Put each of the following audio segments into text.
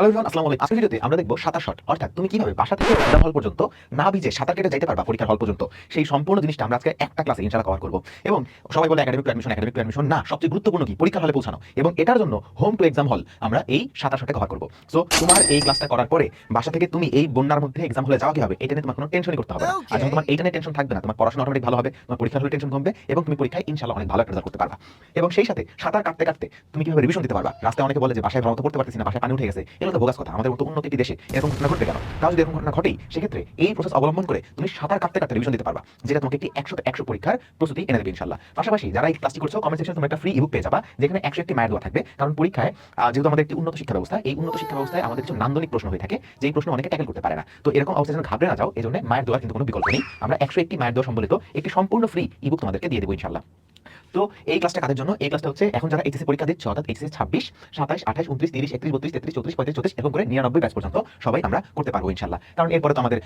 Hello everyone, আসসালামু আলাইকুম। আজকের ভিডিওতে আমরা দেখব সাঁতার শট, অর্থাৎ তুমি কিভাবে বাসা থেকে এক্সাম হল পর্যন্ত না ভিজে সাঁতার কেটে যাইতে পারবা পরীক্ষার হল পর্যন্ত। সেই সম্পূর্ণ জিনিসটা আমরা আজকে একটা ক্লাসে ইনশাআল্লাহ কভার করব। এবং সবাই বলে একাডেমিক টু অ্যাডমিশন না, সবচেয়ে গুরুত্বপূর্ণ কি পরীক্ষার হলে পৌঁছানো। এবং এটার জন্য হোম টু এক্সাম হল আমরা এই সাঁতার শটে কভার করব। সো তোমার এই ক্লাসটা করার পরে বাসা থেকে তুমি এই বন্যার মধ্যে এক্সাম হলে যাওয়া কি হবে, এটা নিয়ে তোমার কোনো টেনশনই করতে হবে না। আর যখন তোমার এইটা নিয়ে টেনশন থাকবে না, তোমার পড়াশোনা অটোমেটিক ভালো হবে, তোমার পরীক্ষার হলে টেনশন কমবে এবং তুমি পরীক্ষায় ইনশাআল্লাহ অনেক ভালো একটা রেজাল্ট করতে পারবা। এবং সেই সাথে সাঁতার কাটতে কাটতে তুমি কিভাবে রিভিশন দিতে পারবা। রাস্তায় অনেকে বলে যে বাসায় ভালো মতো পড়তে পারতেছি না, বাসায় পানি উঠে গেছে, এগুলো তো বোগাস কথা। আমাদের মতো উন্নতি দেশে এরকম ঘটনা ঘটবে কেন? তাও যদি এরকম ঘটনা ঘটেই, সেক্ষেত্রে এই প্রসেস অবলম্বন করে তুমি সাঁতার কাটতে কাটতে রিভিশন দিতে পারবা, যেটা তোমাকে একটি 100 পরীক্ষার প্রস্তুতি এনে দেবে ইনশাআল্লাহ। পাশাপাশি যারা এই ক্লাসটি করছো, কমেন্ট সেকশনে তোমরা একটা ফ্রি ইবুক পেয়ে যাবা, যেখানে 101টি মায়ের দোয়া থাকবে। কারণ পরীক্ষায় যেহেতু আমাদের একটি উন্নত শিক্ষা ব্যবস্থা, এই উন্নত শিক্ষা ব্যবস্থায় আমাদের কিছু নান্দনিক প্রশ্ন হয়ে থাকে, যেই প্রশ্ন অনেকে ট্যাকেল করতে পারে না। তো এরকম অবস্থায় যেন ঘাবড়ে না যাও, এজন্য মায়ের দোয়ার কিন্তু কোনো বিকল্প নেই। আমরা 101টি মায়ের দোয়া সম্বলিত একটি সম্পূর্ণ ফ্রি ইবুক তোমাদেরকে দিয়ে দেবো ইনশাআল্লাহ। তো এই ক্লাসটা কাদের জন্য? এই ক্লাসটা হচ্ছে এখন যারা এইচএসসি পরীক্ষা দিচ্ছে, অর্থাৎ এইচএসসি 26, 27, 28, 29, 30, 31, 32, 33, 34, 35, 34 এরকম করে 99 ব্যাচ পর্যন্ত সবাই আমরা করতে পারবো ইনশাআল্লাহ। কারণ এরপরে তো আমাদের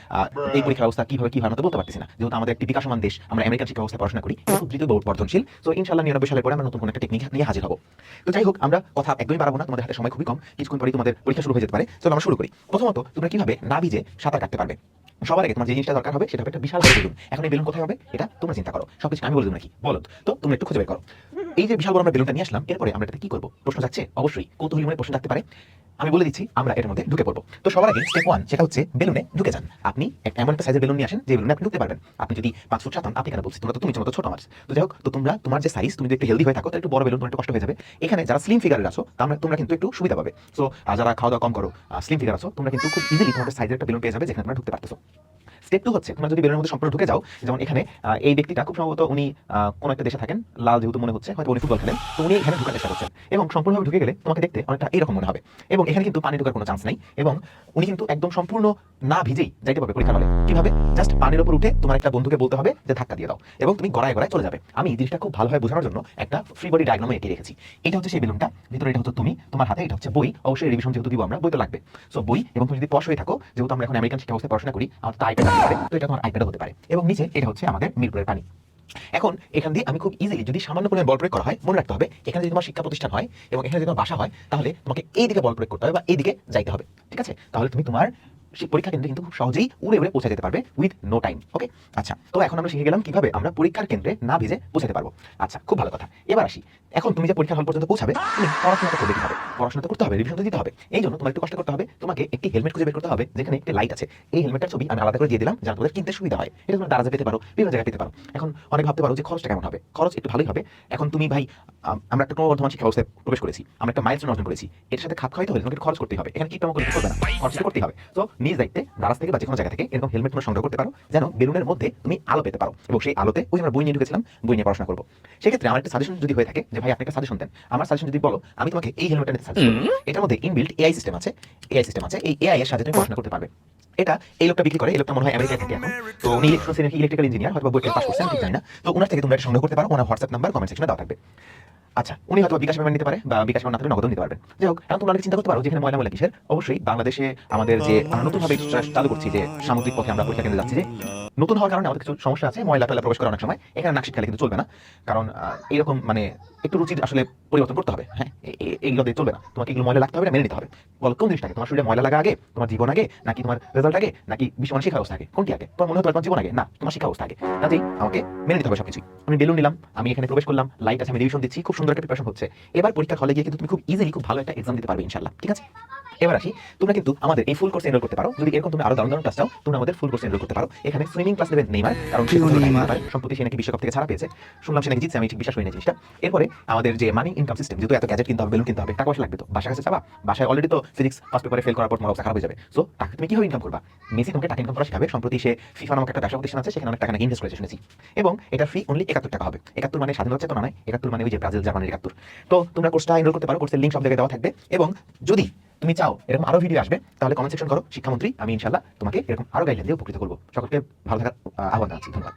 এই পরীক্ষা ব্যবস্থা কিভাবে কি হয় না তো বলতে পারতেছি না, যেহেতু আমাদের একটি বিকাশমান দেশ, আমরা আমেরিকান শিক্ষা ব্যবস্থায় পড়াশোনা করি, খুব দ্রুত বর্ধনশীল। সো ইনশাআল্লাহ 99 সালের পরে আমরা নতুন কোনো একটা টেকনিক নিয়ে হাজির হবো। তো যাই হোক, আমরা কথা একদমই বাড়াবো না, তোমাদের হাতে সময় খুবই কম, কিছুক্ষণ পরেই তোমাদের পরীক্ষা শুরু হয়ে যেতে পারে। চলো আমরা শুরু করি। প্রথমত তোমরা কিভাবে না ভিজে সাঁতার কাটতে পারবে। সবার আগে তোমার যে জিনিসটা দরকার হবে সেটা হবে একটা বিশাল বড় বেলুন। এখন এই বেলুন কোথায় হবে এটা তোমরা চিন্তা করো, সবকিছু আমি বলে দেবো নাকি বলো? তো তোমরা একটু খুঁজে বের করো। এই যে বিশাল বড় আমরা বেলুনটা নিয়ে আসলাম, এরপরে আমরা এটাতে কি করবো? প্রশ্ন যাচ্ছে অবশ্যই, কৌতূহলী মনে প্রশ্ন থাকতে পারে। আমি বলে দিচ্ছি, আমরা এর মধ্যে ঢুকে পড়বো। তো সবার আগে স্টেপ 1, সেটা হচ্ছে বেলুনে ঢুকে যান। আপনি এমন একটা সাইজের বেলুন নিয়ে আসেন যে বেলুনে আপনি ঢুকতে পারবেন। আপনি যদি 5 ফুট 7 হন, আপনি কেন বলছি, তোমরা তো তুমি মতো ছোট মাছ। তো যাই হোক, তো তোমরা তোমার যে সাইজ, তুমি যদি একটু হেলদি হয়ে থাকো, তাহলে একটু বড় বেলুন তোমার একটু কষ্ট হয়ে যাবে। এখানে যারা স্লিম ফিগারের আছো, তোমরা কিন্তু একটু সুবিধা পাবে। সো যারা খাওয়া দাওয়া কম করো, স্লিম ফিগার আছো, তোমরা কিন্তু খুব ইজিলি তোমাদের সাইজের একটা বেলুন পেয়ে যাবে, যেখানে তোমরা ঢুকতে পারতেছো। স্টেপ 2 হচ্ছে, তোমরা যদি বেলুনের মধ্যে সম্পূর্ণ ঢুকে যাও, যেমন এখানে এই ব্যক্তিটা খুব সম্ভবত উনি কোন একটা দেশে থাকেন, লাল যেহেতু মনে হচ্ছে, হয়তো উনি ফুটবল খেলেন, তো উনি এখানে ঢোকার চেষ্টা করছেন এবং সম্পূর্ণভাবে ঢুকে গেলে তোমাকে দেখতে অনেকটা এরকম মনে হবে। এবং এখানে কিন্তু পানি ঢোকার কোনো চান্স নাই এবং উনি কিন্তু একদম সম্পূর্ণ না ভিজেই যাইতে পারবে পরীক্ষা হলে। কিভাবে? জাস্ট পানির উপর উঠে তোমার একটা বন্ধুকে বলতে হবে যে ধাক্কা দিয়ে দাও এবং তুমি গড়ায় গড়ায় চলে যাবে। আমি এই জিনিসটা খুব ভালোভাবে বোঝানোর জন্য একটা ফ্রি বডি ডায়াগ্রাম এঁকে রেখেছি। এটা হচ্ছে সেই বেলুনটা, ভিতরে এটা হচ্ছে তুমি, তোমার হাতে এটা হচ্ছে বই। অবশ্যই রিভিশন যেহেতু দিব আমরা, বই তো লাগবে। সো বই, এবং তুমি যদি পশ হয়ে থাকো, যেহেতু আমরা এখন আমেরিকান শিক্ষা ব্যবস্থায় পড়াশোনা করি, আমার তো আইপ্যাড আছে, তো এটা তোমার আইপ্যাডও হতে পারে। এবং নিচে এটা হচ্ছে আমাদের মিরপুরের পানি। এখন এখান দিয়ে আমি খুব ইজিলি, যদি সামান্য পরিমাণ বল প্রয়োগ করা হয়, মনে রাখতে হবে এখানে যদি তোমার শিক্ষা প্রতিষ্ঠান হয় এবং এখানে যদি তোমার বাসা হয়, তাহলে তোমাকে এই দিকে বল প্রয়োগ করতে হবে বা এই দিকে যাইতে হবে। ঠিক আছে? তাহলে তুমি তোমার পরীক্ষা কেন্দ্রে কিন্তু খুব সহজেই উড়ে উড়ে পৌঁছে যেতে পারবে উইথ নো টাইম। ওকে, আচ্ছা, তো এখন আমরা শিখে গেলাম কিভাবে আমরা পরীক্ষার কেন্দ্রে না ভিজে পৌঁছাতে পারবো। আচ্ছা, খুব ভালো কথা। এবার আসি, এখন তুমি যে পরীক্ষার হল পর্যন্ত পৌঁছাবে, তুমি পড়াশোনাটা করবে কিভাবে? পড়াশোনাটা করতে হবে, রিভিশন দিতে হবে। এই জন্য তোমার একটু কষ্ট করতে হবে, তোমাকে একটি হেলমেট খুঁজে বের করতে হবে যেখানে একটি লাইট আছে। এই হেলমেটটার ছবি আমি আলাদা করে দিয়ে দিলাম, যাতে তোমাদের কিনতে সুবিধা হয়। এটা তোমরা দারাজে পেতে পারো, বিভিন্ন জায়গায় পেতে পারো। এখন অনেক ভাবতে পারো যে খরচটা কেমন হবে। খরচ একটু ভালোই হবে। এখন তুমি ভাই, আমরা একটা ক্রমবর্ধমান শিক্ষা ব্যবস্থায় প্রবেশ করেছি, আমরা একটা মাইলস্টোন অর্জন করেছি, এর সাথে খাপ খাইতে হলে তোমাকে খরচ করতে হবে। এখানে কি তেমন করে করবে না, খরচ করতেই হবে। তো নিজ দায়িত্বে দারাজ থেকে বা যে কোনো জায়গা থেকে এরকম হেলমেট তোমরা সংগ্রহ করতে পারো, যেন বেলুনের মধ্যে তুমি আলো পেতে পারো এবং সেই আলোতে ওই আমরা বই নিয়ে ঢুকেছিলাম, বই নিয়ে পড়াশোনা করবো। সেক্ষেত্রে আমার একটা সাজেশন যদি হয়ে থাকে যে ভাই আপনি একটা সাজেশন দেন, আমার সাজেশন যদি বলো, আমি তোমাকে এই হেলমেটটা নিতে সাজেস্ট করব। এটার মধ্যে ইনবিল্ট এআই সিস্টেম আছে, এই এআই এর সাথে তুমি পড়াশোনা করতে পারবে। এটা এই লোকটা বিক্রি করে, এই লোকটা মনে হয় আমেরিকায় থাকে এখন। তো উনি ইলেকট্রিক্যাল ইঞ্জিনিয়ার, হয়তো বইটা পাস করছেন, ঠিক জানি না। তো ওনার থেকে তোমরা এটা সংগ্রহ করতে পারো, ওনার হোয়াটসঅ্যাপ নাম্বার কমেন্ট সেকশনে দেওয়া থাকবে। আচ্ছা, উনি হয়তো বিকাশ পেমেন্ট নিতে পারে বা বিকাশ পেমেন্ট না থাকলে নগদ নিতে পারবেন। যাই হোক, এখন তোমরা অনেক চিন্তা করতে পারো যেখানে ময়লা কিসের। অবশ্যই বাংলাদেশে আমাদের যে আমরা নতুনভাবে চালু করছি, যে সামুদ্রিক পথে আমরা পরীক্ষা কেন্দ্রে যাচ্ছি, যে নতুন হওয়ার কারণে আমাদের কিছু সমস্যা আছে, ময়লা টয়লা প্রবেশ করার অনেক সময়। এখানে নাক শিট খেলে কিন্তু চলবে না, কারণ এইরকম মানে একটু রুচির আসলে পরিবর্তন করতে হবে। হ্যাঁ, এইগুলো দিয়ে চলবে না, তোমাকে এগুলো ময়লা লাগতে হবে না, মেনে নিতে হবে। বলো কোন জিনিসটাকে? তোমার শরীরে ময়লা লাগা আগে, তোমার জীবন আগে, নাকি তোমার রেজাল্ট আগে, নাকি বিশ্ব শিক্ষা ব্যবস্থা আগে? কোনটি আগে? তোমার মনে হয় তোমার জীবন আগে? না, তোমার শিক্ষা ব্যবস্থা আগে। কাজেই আমাকে মেনে নিতে হবে সবকিছু। আমি বেলুন নিলাম, আমি এখানে প্রবেশ করলাম, লাইট আছে, আমি রিভিশন দিচ্ছি, খুব সুন্দর একটা প্রিপারেশন হচ্ছে। এবার পরীক্ষার হলে গিয়ে কিন্তু তুমি খুব ইজিলি খুব ভালো একটা এক্সাম দিতে পারবে ইনশাআল্লাহ। ঠিক আছে? এবার আসি, তোমরা কিন্তু আমাদের এই ফুল কোর্সে এনরোল করতে পারো। যদি এরকম তুমি আরো দারুণ দারুণ ক্লাস চাও, তোমরা আমাদের ফুল কোর্সে এনরোল করতে পারো। এখানে সুইমিং ক্লাস নেবেন নেইমার, কারণ সম্প্রতি সে নাকি বিশ্বকাপ থেকে ছাড়া পেয়েছে, শুনলাম সে নাকি জিতছে, আমি ঠিক বিশ্বাস করি না জিনিসটা। এরপরে আমাদের যে মানি ইনকাম সিস্টেম, যেহেতু এত গ্যাজেট কিনতে হবে, বেলুন কিনতে হবে, টাকা পয়সা লাগবে, তো বাসার কাছে যাবা, বাসায় অলরেডি তো ফিজিক্স ফার্স্ট পেপারে ফেল করার পর তোমার অবস্থা খারাপ হয়ে যাবে। সো টাকা তুমি কিভাবে ইনকাম করবা? মেসি তোমাকে টাকা ইনকাম করা শেখাবে। সম্প্রতি সে ফিফা নামক একটা ব্যবসা প্রতিষ্ঠান আছে, সেখানে অনেক টাকা নাকি ইনভেস্ট করেছে শুনেছি। এবং এটা ফি অনলি 71 টাকা হবে। 71 মানে স্বাধীনতা চেতনা নয়, 71 মানে ওই যে ব্রাজিল জার্মানির 71। তো তোমরা কোর্সটা এনরোল করতে পারো, কোর্সের লিঙ্ক সব জায়গায় দেওয়া থাকবে। এবং যদি তুমি চাও এরকম আরো ভিডিও আসবে, তাহলে কমেন্ট সেকশন করো শিক্ষামন্ত্রী, আমি ইনশাআল্লাহ তোমাকে এরকম আরো গাইডলাইন দিয়ে উপকৃত করবো। সকলকে ভালো থাকার আহ্বান জানাচ্ছি। ধন্যবাদ।